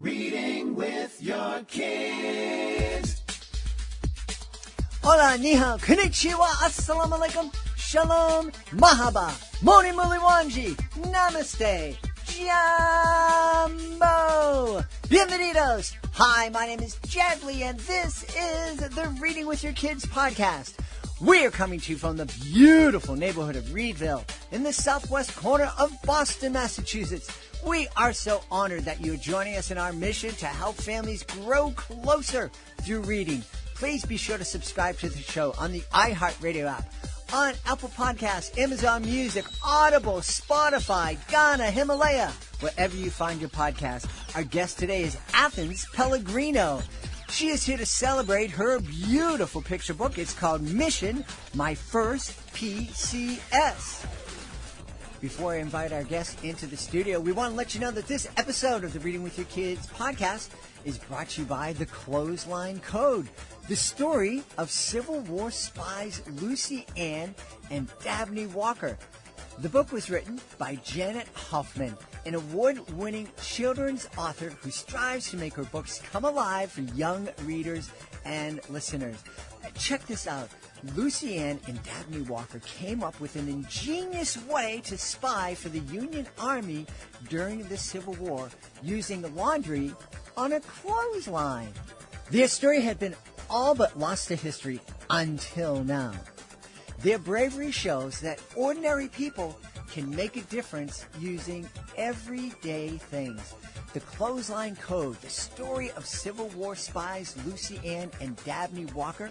Reading with your kids. Hola, ni hao, konnichiwa, assalamu alaikum, shalom, mahaba, moni muli wanji, namaste, jambo, bienvenidos. Hi, my name is Jadley, and this is the Reading with Your Kids podcast. We're coming to you from the beautiful neighborhood of Reedville in the southwest corner of Boston, Massachusetts. We are so honored that you're joining us in our mission to help families grow closer through reading. Please be sure to subscribe to the show on the iHeartRadio app, on Apple Podcasts, Amazon Music, Audible, Spotify, Ghana, Himalaya, wherever you find your podcast. Our guest today is Athens Pelligrino. She is here to celebrate her beautiful picture book. It's called Mission, My First PCs. Before I invite our guest into the studio, we want to let you know that this episode of the Reading with Your Kids podcast is brought to you by the Clothesline Code, the story of Civil War spies Lucy Ann and Dabney Walker. The book was written by Janet Hoffman, an award-winning children's author who strives to make her books come alive for young readers and listeners. Check this out. Lucy Ann and Dabney Walker came up with an ingenious way to spy for the Union Army during the Civil War using laundry on a clothesline. Their story had been all but lost to history until now. Their bravery shows that ordinary people can make a difference using everyday things. The Clothesline Code, the story of Civil War spies Lucy Ann and Dabney Walker,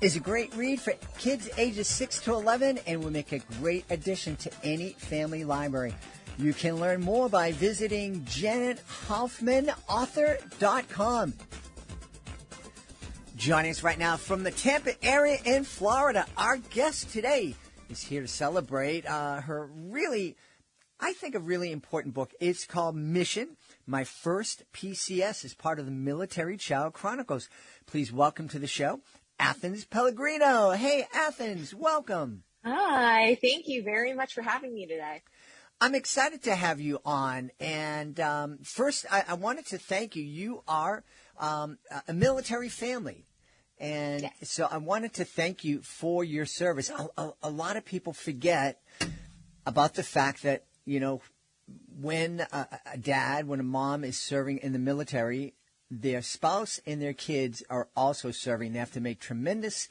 is a great read for kids ages 6 to 11 and will make a great addition to any family library. You can learn more by visiting janethoffmanauthor.com. Joining us right now from the Tampa area in Florida, our guest today is here to celebrate her really important book. It's called Mission, My First PCs, as part of the Military Child Chronicles. Please welcome to the show, Athens Pellegrino. Hey, Athens, welcome. Hi, thank you very much for having me today. I'm excited to have you on. And first, I wanted to thank you. You are a military family. And yes. So I wanted to thank you for your service. A lot of people forget about the fact that, you know, when when a mom is serving in the military, their spouse and their kids are also serving. They have to make tremendous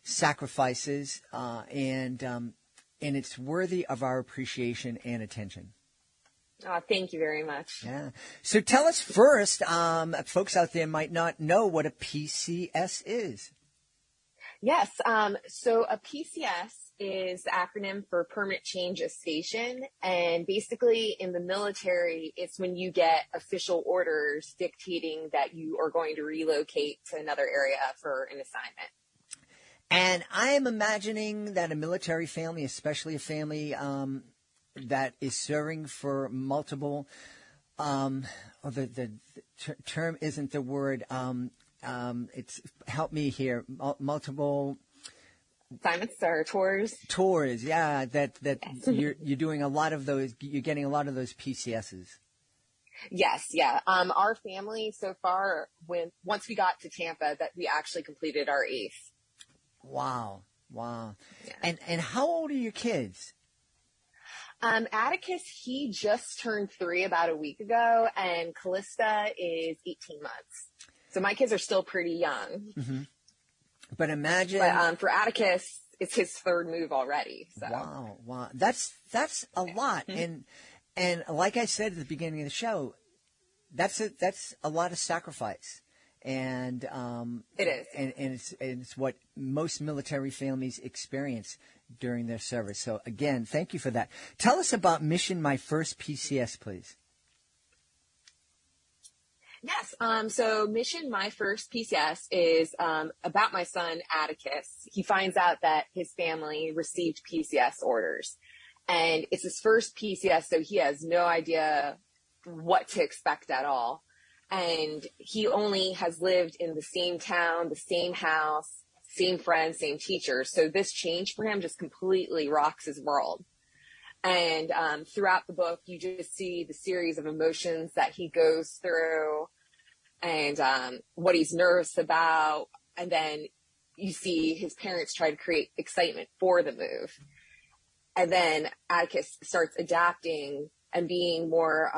sacrifices, and it's worthy of our appreciation and attention. Oh, thank you very much. Yeah. So tell us first, folks out there might not know what a PCS is. Yes. So a PCS is the acronym for Permanent Change of Station. And basically in the military, it's when you get official orders dictating that you are going to relocate to another area for an assignment. And I am imagining that a military family, especially a family that is serving for multiple, the term isn't the word, it's, help me here, multiple assignments or tours. Tours, yeah, that Yes. you're doing a lot of those, you're getting a lot of those PCSs. Yes, yeah. Our family so far, once we got to Tampa, that we actually completed our 8th. Wow. Yeah. And how old are your kids? Atticus, he just turned 3 about a week ago, and Callista is 18 months. So my kids are still pretty Mm-hmm. young. But imagine. But for Atticus, it's his 3rd move already. So. Wow. That's a lot. And like I said at the beginning of the show, that's a lot of sacrifice. And it is. And it's what most military families experience during their service. So again, thank you for that. Tell us about Mission, My First PCs, please. Yes. So Mission, My First PCs is about my son, Atticus. He finds out that his family received PCS orders. And it's his first PCS, so he has no idea what to expect at all. And he only has lived in the same town, the same house, same friends, same teachers. So this change for him just completely rocks his world. And throughout the book, you just see the series of emotions that he goes through. and what he's nervous about. And then you see his parents try to create excitement for the move. And then Atticus starts adapting and being more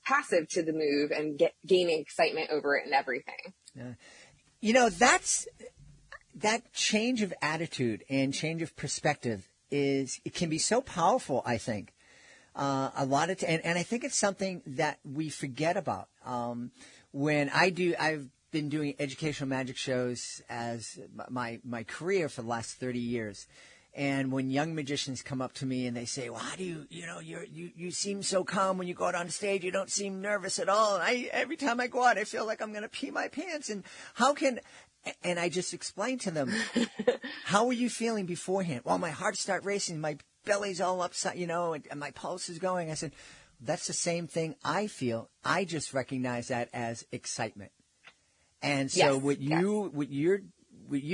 passive to the move and gaining excitement over it and everything. Yeah. That change of attitude and change of perspective it can be so powerful, I think. And I think it's something that we forget about. I've been doing educational magic shows as my career for the last 30 years. And when young magicians come up to me and they say, well, how do you seem so calm when you go out on stage. You don't seem nervous at all. And every time I go out, I feel like I'm going to pee my pants. And I just explain to them, how were you feeling beforehand? Well, my heart started racing. My belly's all upset, and my pulse is going. I said, that's the same thing I feel. I just recognize that as excitement. And so what you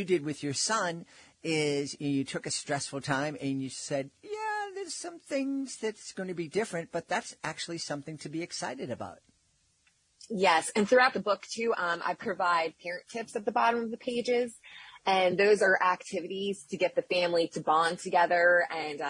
did with your son is you took a stressful time and you said, yeah, there's some things that's going to be different, but that's actually something to be excited about. Yes. And throughout the book too, I provide parent tips at the bottom of the pages. And those are activities to get the family to bond together and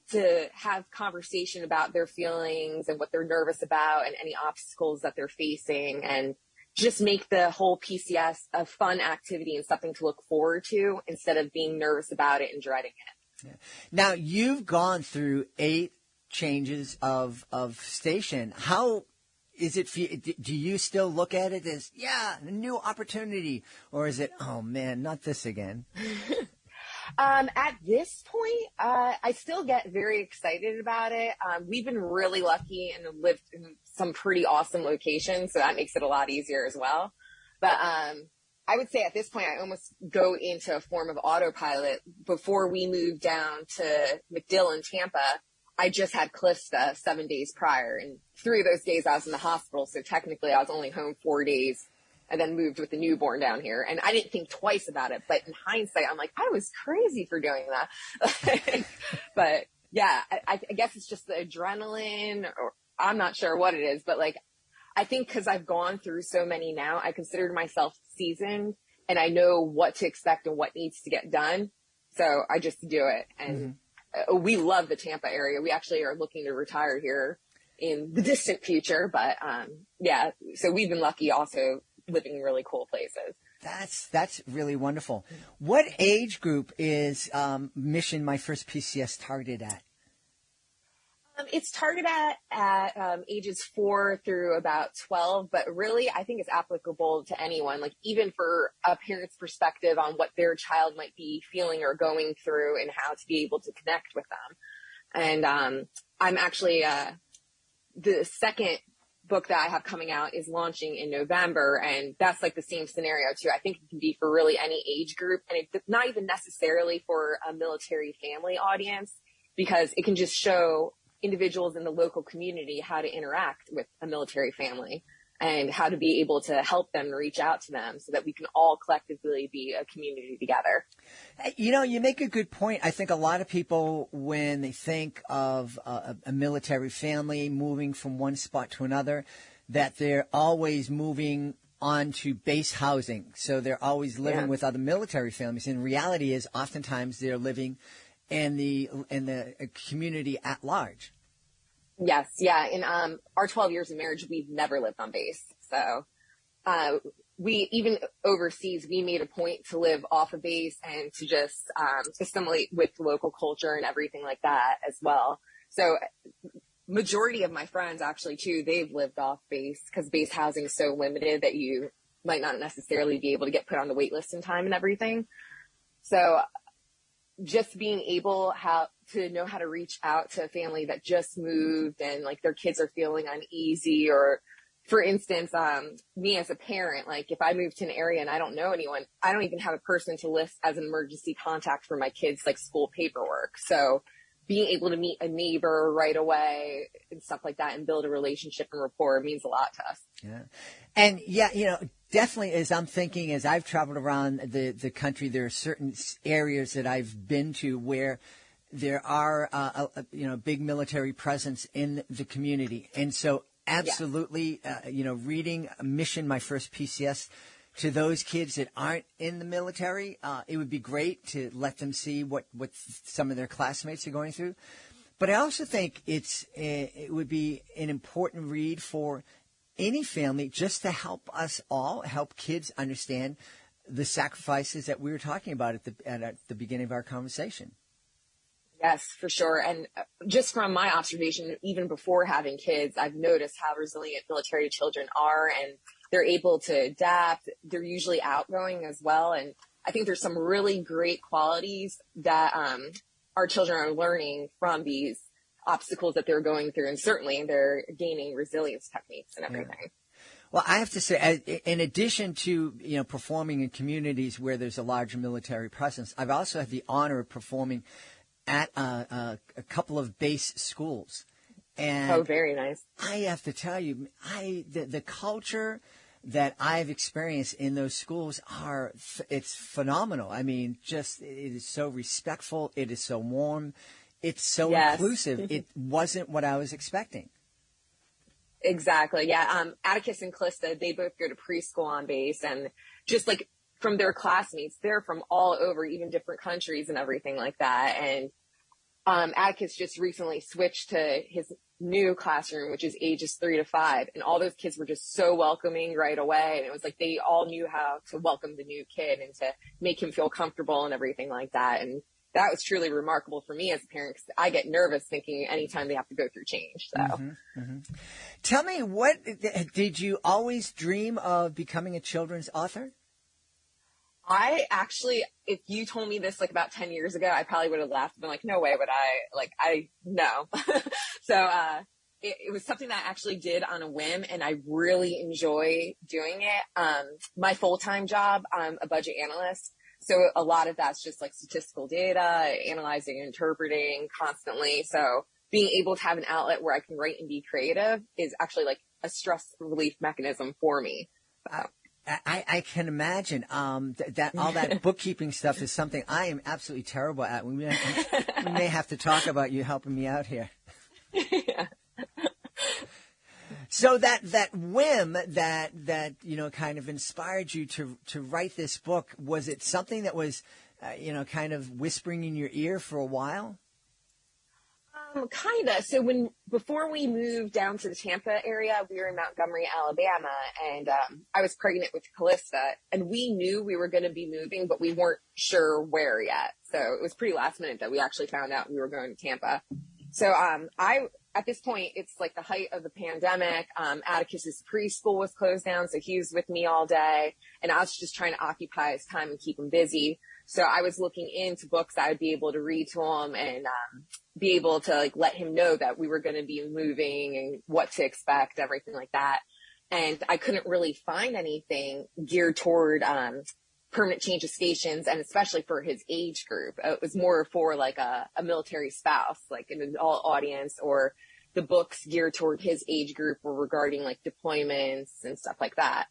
to have conversation about their feelings and what they're nervous about and any obstacles that they're facing, and just make the whole PCS a fun activity and something to look forward to instead of being nervous about it and dreading it. Yeah. Now, you've gone through 8 changes of station. How is it? Do you still look at it as, a new opportunity, or is it, oh man, not this again? At this point, I still get very excited about it. We've been really lucky and lived in some pretty awesome locations, so that makes it a lot easier as well. But I would say at this point, I almost go into a form of autopilot. Before we moved down to MacDill in Tampa, I just had Calista 7 days prior, and 3 of those days I was in the hospital, so technically I was only home 4 days, and then moved with the newborn down here. And I didn't think twice about it, but in hindsight, I'm like, I was crazy for doing that. But yeah, I guess it's just the adrenaline, or I'm not sure what it is, but like, I think because I've gone through so many now, I consider myself seasoned and I know what to expect and what needs to get done. So I just do it. And we love the Tampa area. We actually are looking to retire here in the distant future, but so we've been lucky also living in really cool places. That's really wonderful. What age group is Mission My First PCS targeted at? It's targeted at ages 4 through about 12, but really I think it's applicable to anyone, like even for a parent's perspective on what their child might be feeling or going through and how to be able to connect with them. And I'm actually, the second book that I have coming out is launching in November, and that's like the same scenario too. I think it can be for really any age group, and it's not even necessarily for a military family audience, because it can just show individuals in the local community how to interact with a military family and how to be able to help them reach out to them so that we can all collectively be a community together. You make a good point. I think a lot of people, when they think of a military family moving from one spot to another, that they're always moving on to base housing. So they're always living with other military families. And reality is oftentimes they're living in the community at large. Yes, yeah. In our 12 years of marriage, we've never lived on base. So we, even overseas, we made a point to live off a base and to just assimilate with local culture and everything like that as well. So majority of my friends actually too, they've lived off base because base housing is so limited that you might not necessarily be able to get put on the wait list in time and everything. So just being able to know how to reach out to a family that just moved and like their kids are feeling uneasy, or for instance, me as a parent, like if I move to an area and I don't know anyone, I don't even have a person to list as an emergency contact for my kids, like school paperwork. So being able to meet a neighbor right away and stuff like that and build a relationship and rapport means a lot to us. Yeah. And definitely, as I'm thinking, as I've traveled around the country, there are certain areas that I've been to where there are, big military presence in the community. And so absolutely, reading Mission, My First PCS to those kids that aren't in the military, it would be great to let them see what some of their classmates are going through. But I also think it would be an important read for any family just to help us all, help kids understand the sacrifices that we were talking about at the beginning of our conversation. Yes, for sure. And just from my observation, even before having kids, I've noticed how resilient military children are, and they're able to adapt. They're usually outgoing as well. And I think there's some really great qualities that our children are learning from these obstacles that they're going through. And certainly they're gaining resilience techniques and everything. Yeah. Well, I have to say, in addition to performing in communities where there's a larger military presence, I've also had the honor of performing at a couple of base schools. And very nice. I have to tell you, the culture that I've experienced in those schools it's phenomenal. I mean, it is so respectful. It is so warm. It's so inclusive. It wasn't what I was expecting. Exactly. Yeah. Atticus and Callista, they both go to preschool on base, and just like from their classmates, they're from all over, even different countries and everything like that. And Atticus just recently switched to his new classroom, which is ages 3 to 5. And all those kids were just so welcoming right away. And it was like they all knew how to welcome the new kid and to make him feel comfortable and everything like that. And that was truly remarkable for me as a parent, because I get nervous thinking anytime they have to go through change. So, Tell me, what did you always dream of becoming a children's author? I actually, if you told me this like about 10 years ago, I probably would have laughed and been like, no way would no. So, it was something that I actually did on a whim, and I really enjoy doing it. My full-time job, I'm a budget analyst. So a lot of that's just like statistical data, analyzing, interpreting constantly. So being able to have an outlet where I can write and be creative is actually like a stress relief mechanism for me. I can imagine that all that bookkeeping stuff is something I am absolutely terrible at. We may have to talk about you helping me out here. Yeah. So that whim that kind of inspired you to write this book, was it something that was kind of whispering in your ear for a while? Kind of. So before we moved down to the Tampa area, we were in Montgomery, Alabama, and I was pregnant with Callista, and we knew we were going to be moving, but we weren't sure where yet. So it was pretty last minute that we actually found out we were going to Tampa. So at this point, it's like the height of the pandemic. Atticus's preschool was closed down, so he was with me all day, and I was just trying to occupy his time and keep him busy. So I was looking into books I would be able to read to him and be able to like let him know that we were going to be moving and what to expect, everything like that. And I couldn't really find anything geared toward permanent change of stations, and especially for his age group. It was more for like a military spouse, like an adult audience, or the books geared toward his age group were regarding like deployments and stuff like that.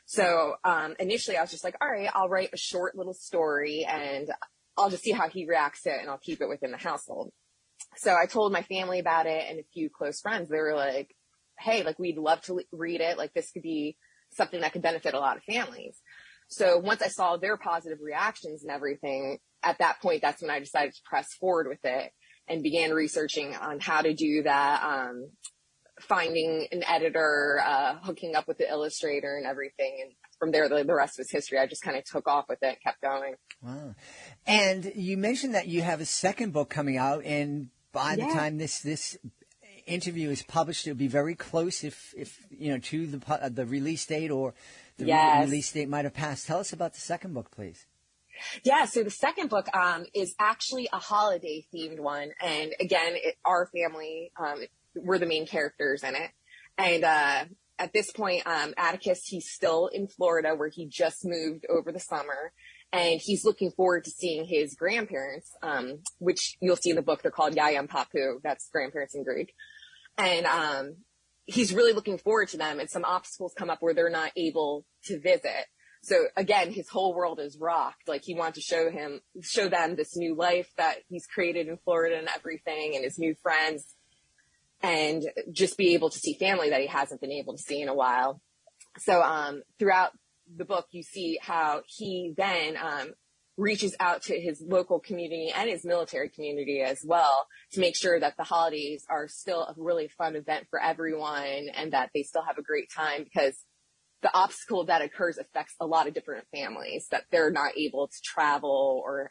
So initially I was just like, all right, I'll write a short little story and I'll just see how he reacts to it, and I'll keep it within the household. So I told my family about it and a few close friends. They were like, hey, like we'd love to read it. Like this could be something that could benefit a lot of families. So once I saw their positive reactions and everything, at that point, that's when I decided to press forward with it and began researching on how to do that, finding an editor, hooking up with the illustrator and everything. And from there, the rest was history. I just kind of took off with it, kept going. Wow. And you mentioned that you have a second book coming out, and by the time this interview is published, it'll be very close if to the release date, or the release date might have passed. Tell us about the second book, please. Yeah, so the second book is actually a holiday-themed one. And again, our family, we're the main characters in it. And at this point, Atticus, he's still in Florida, where he just moved over the summer. And he's looking forward to seeing his grandparents, which you'll see in the book. They're called Yaya and Papu. That's grandparents in Greek. And he's really looking forward to them. And some obstacles come up where they're not able to visit. So again, his whole world is rocked. Like he wanted to show them this new life that he's created in Florida and everything, and his new friends. and just be able to see family that he hasn't been able to see in a while. So throughout the book, you see how he then reaches out to his local community and his military community as well to make sure that the holidays are still a really fun event for everyone and that they still have a great time, because the obstacle that occurs affects a lot of different families, that they're not able to travel or,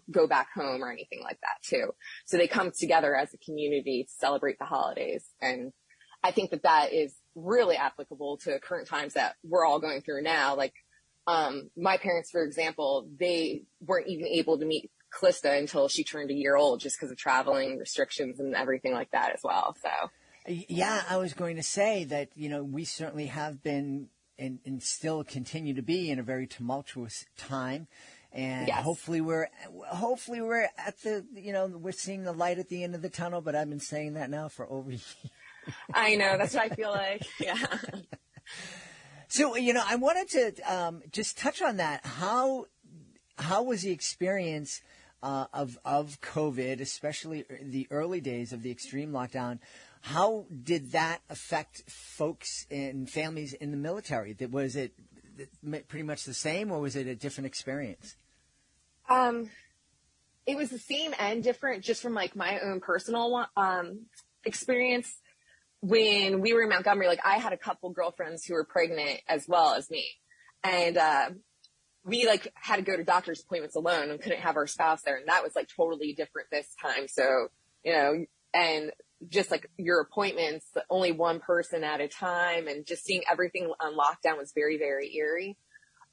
go back home or anything like that too. So they come together as a community to celebrate the holidays. And I think that that is really applicable to current times that we're all going through now. Like, my parents, for example, they weren't even able to meet Calista until she turned a year old, just because of traveling restrictions and everything like that as well. So. Yeah, I was going to say that, we certainly have been and still continue to be in a very tumultuous time. And yes. hopefully we're at the, we're seeing the light at the end of the tunnel, but I've been saying that now for over a year. I know, that's what I feel like. Yeah. So, I wanted to just touch on that. How was the experience of COVID, especially the early days of the extreme lockdown? How did that affect folks and families in the military? Was it pretty much the same, or was it a different experience? It was the same and different, just from like my own personal experience. When we were in Montgomery, like I had a couple girlfriends who were pregnant as well as me. And we like had to go to doctor's appointments alone and couldn't have our spouse there. And that was like totally different this time. So, and just like your appointments, only one person at a time, and just seeing everything on lockdown was very, very eerie.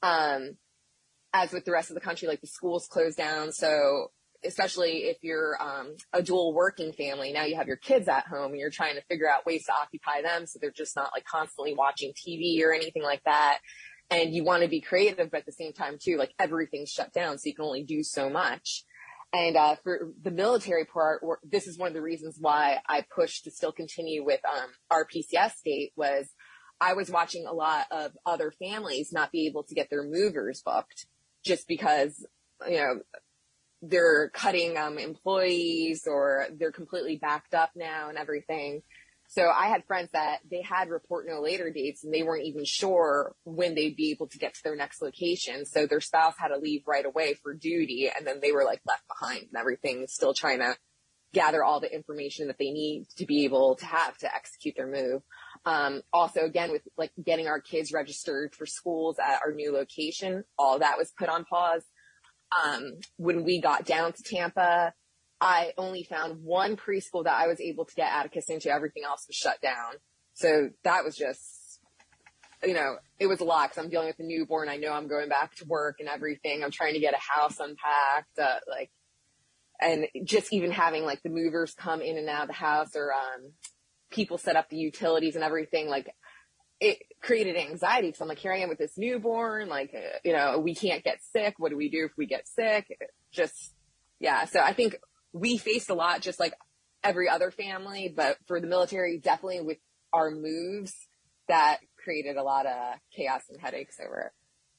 As with the rest of the country, like the schools closed down. So especially if you're a dual working family, now you have your kids at home and you're trying to figure out ways to occupy them so they're just not like constantly watching TV or anything like that. And you want to be creative, but at the same time too, like everything's shut down, so you can only do so much. And for the military part, this is one of the reasons why I pushed to still continue with our PCS date, was I was watching a lot of other families not be able to get their movers booked just because, they're cutting employees or they're completely backed up now and everything. So I had friends that they had report no later dates and they weren't even sure when they'd be able to get to their next location. So their spouse had to leave right away for duty, and then they were like left behind and everything, still trying to gather all the information that they need to be able to have to execute their move. Also, again, with like getting our kids registered for schools at our new location, all that was put on pause. When we got down to Tampa, I only found one preschool that I was able to get Atticus into. Everything else was shut down. So that was just, it was a lot, because I'm dealing with a newborn. I know I'm going back to work and everything. I'm trying to get a house unpacked, and just even having like the movers come in and out of the house, or people set up the utilities and everything, like it created anxiety, because I'm like, here I am with this newborn, like, we can't get sick. What do we do if we get sick? Yeah. So I think we faced a lot, just like every other family, but for the military, definitely with our moves, that created a lot of chaos and headaches over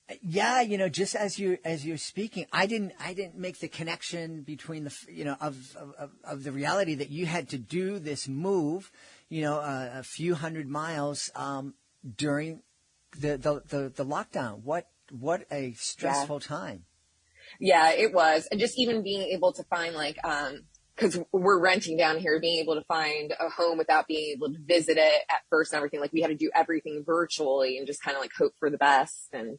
it. Yeah, just as you're speaking, I didn't make the connection between of the reality that you had to do this move, a few hundred miles during the lockdown. What a stressful time. Yeah, it was. And just even being able to find because we're renting down here, being able to find a home without being able to visit it at first and everything, like we had to do everything virtually and just kind of like hope for the best. And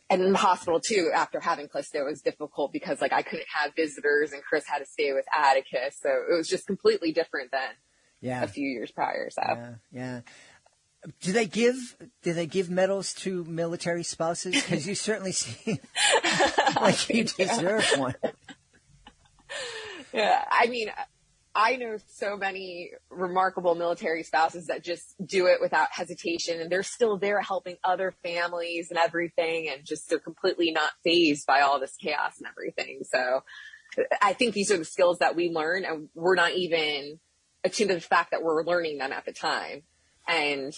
in the hospital too, after having Calista, it was difficult because like I couldn't have visitors and Chris had to stay with Atticus. So it was just completely different than a few years prior. So yeah. Do they give medals to military spouses? Because you certainly seem like you deserve one. Yeah, I mean, I know so many remarkable military spouses that just do it without hesitation, and they're still there helping other families and everything, and just they're completely not fazed by all this chaos and everything. So I think these are the skills that we learn, and we're not even attuned to the fact that we're learning them at the time. And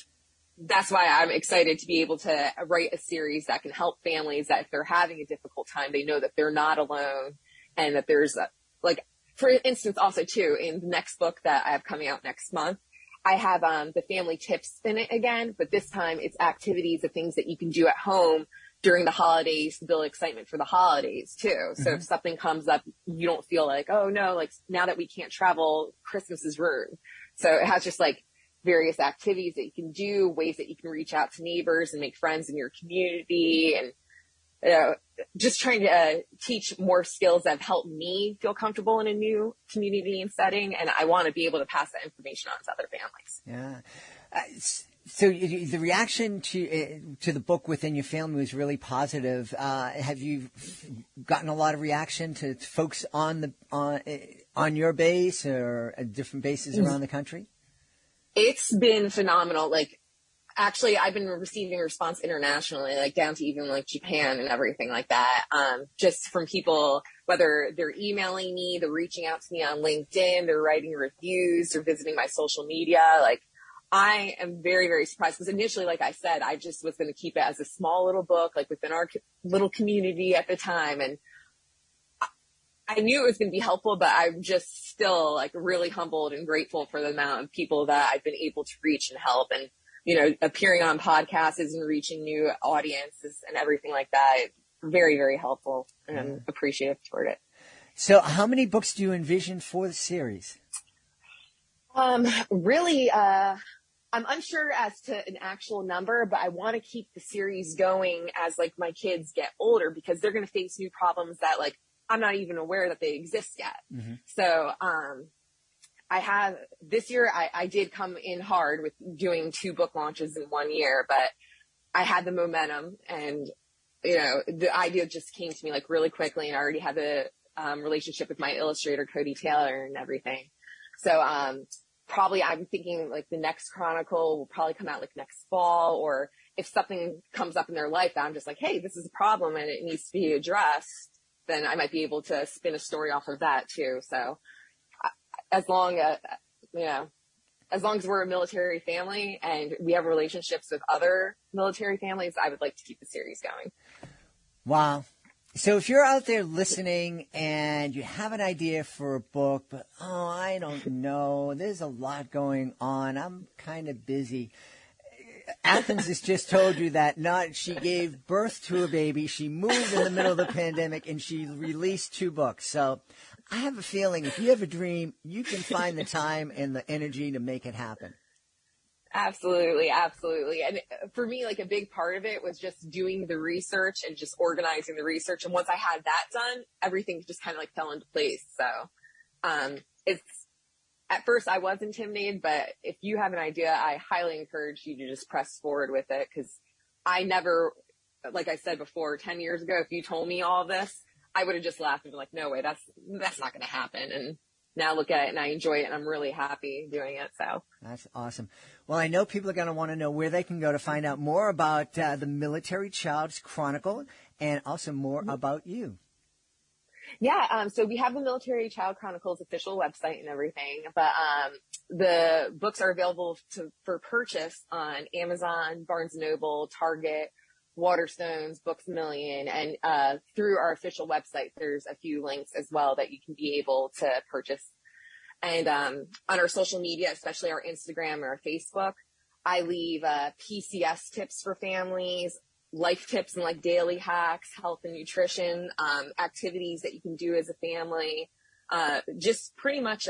that's why I'm excited to be able to write a series that can help families that if they're having a difficult time, they know that they're not alone, and that there's for instance, also too, in the next book that I have coming out next month, I have the family tips in it again, but this time it's activities of things that you can do at home during the holidays to build excitement for the holidays too. So if something comes up, you don't feel like, oh no, like now that we can't travel, Christmas is ruined. So it has just like various activities that you can do, ways that you can reach out to neighbors and make friends in your community, and just trying to teach more skills that have helped me feel comfortable in a new community and setting. And I want to be able to pass that information on to other families. Yeah. So the reaction to the book within your family was really positive. Have you gotten a lot of reaction to folks on your base or at different bases around the country? It's been phenomenal. Like, actually, I've been receiving response internationally, like down to even like Japan and everything like that. Just from people, whether they're emailing me, they're reaching out to me on LinkedIn, they're writing reviews, or visiting my social media. Like, I am very, very surprised, because initially, like I said, I just was going to keep it as a small little book, like within our little community at the time. And I knew it was going to be helpful, but I'm just still like really humbled and grateful for the amount of people that I've been able to reach and help. And, appearing on podcasts and reaching new audiences and everything like that. Very, very helpful, and I'm appreciative toward it. So how many books do you envision for the series? Really, I'm unsure as to an actual number, but I want to keep the series going as like my kids get older, because they're going to face new problems that like I'm not even aware that they exist yet. Mm-hmm. So, this year I did come in hard with doing 2 book launches in 1 year, but I had the momentum, and, the idea just came to me like really quickly, and I already had the relationship with my illustrator, Cody Taylor, and everything. So, probably I'm thinking like the next Chronicle will probably come out like next fall, or if something comes up in their life that I'm just like, hey, this is a problem and it needs to be addressed, then I might be able to spin a story off of that too. So as long as we're a military family and we have relationships with other military families, I would like to keep the series going. Wow. So if you're out there listening and you have an idea for a book, but, I don't know, there's a lot going on, I'm kind of busy. Athens has just told you that she gave birth to a baby, she moved in the middle of the pandemic, and she released 2 books. So I have a feeling if you have a dream, you can find the time and the energy to make it happen. Absolutely. Absolutely. And for me, like a big part of it was just doing the research and just organizing the research. And once I had that done, everything just kind of like fell into place. So, at first I was intimidated, but if you have an idea, I highly encourage you to just press forward with it. 'Cause I never, like I said before, 10 years ago, if you told me all this, I would have just laughed and been like, no way, that's not going to happen. And now look at it and I enjoy it and I'm really happy doing it. So that's awesome. Well, I know people are going to want to know where they can go to find out more about the Military Child Chronicle and also more about you. Yeah. So we have the Military Child Chronicles official website and everything, but the books are available for purchase on Amazon, Barnes & Noble, Target, Waterstones, Books A Million, and through our official website, there's a few links as well that you can be able to purchase. And on our social media, especially our Instagram or our Facebook, I leave PCS tips for families, life tips and like daily hacks, health and nutrition, activities that you can do as a family, just pretty much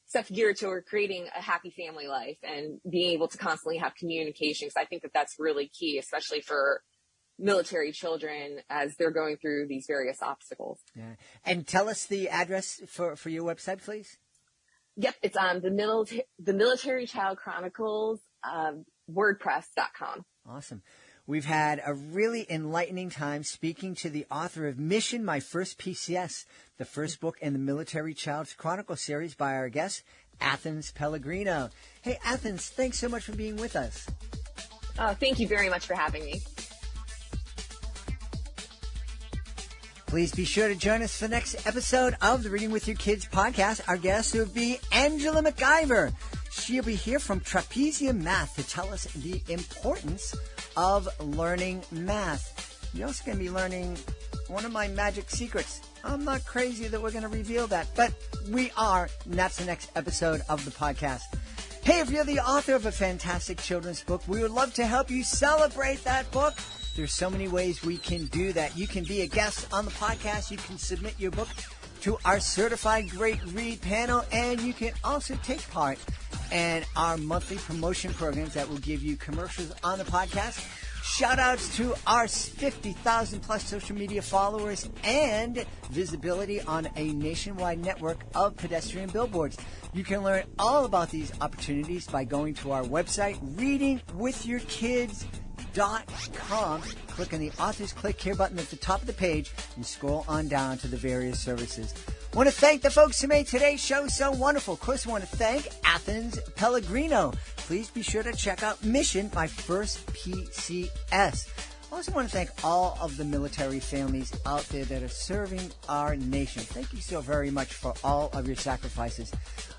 stuff geared toward creating a happy family life and being able to constantly have communication. So I think that that's really key, especially for military children as they're going through these various obstacles. Yeah. And tell us the address for your website, please. Yep. It's on the Military Child Chronicles, WordPress.com. Awesome. We've had a really enlightening time speaking to the author of Mission, My First PCS, the first book in the Military Child Chronicles series by our guest, Athens Pellegrino. Hey, Athens, thanks so much for being with us. Oh, thank you very much for having me. Please be sure to join us for the next episode of the Reading with Your Kids podcast. Our guest will be Angela McIver. She'll be here from Trapezium Math to tell us the importance of learning math. You're also going to be learning one of my magic secrets, I'm not crazy that we're going to reveal that, but we are, and that's the next episode of the podcast. Hey, if you're the author of a fantastic children's book, we would love to help you celebrate that book. There's so many ways we can do that. You can be a guest on the podcast. You can submit your book to our Certified Great Read panel, and you can also take part in our monthly promotion programs that will give you commercials on the podcast, shout-outs to our 50,000-plus social media followers, and visibility on a nationwide network of pedestrian billboards. You can learn all about these opportunities by going to our website, readingwithyourkids.com. Click on the Authors Click Here button at the top of the page and scroll on down to the various services. I want to thank the folks who made today's show so wonderful. Of course, I want to thank Athens Pellegrino. Please be sure to check out Mission, My First PCS. I also want to thank all of the military families out there that are serving our nation. Thank you so very much for all of your sacrifices.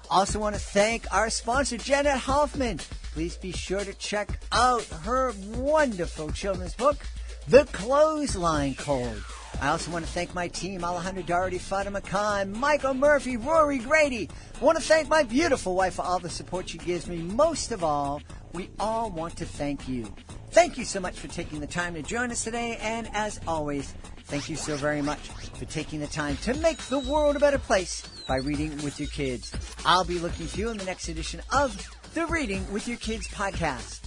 Also want to thank our sponsor, Janet Hoffman. Please be sure to check out her wonderful children's book, The Clothesline Code. I also want to thank my team, Alejandro Doherty, Fatima Khan, Michael Murphy, Rory Grady. I want to thank my beautiful wife for all the support she gives me. Most of all, we all want to thank you. Thank you so much for taking the time to join us today. And as always, thank you so very much for taking the time to make the world a better place by reading with your kids. I'll be looking for you in the next edition of the Reading with Your Kids podcast.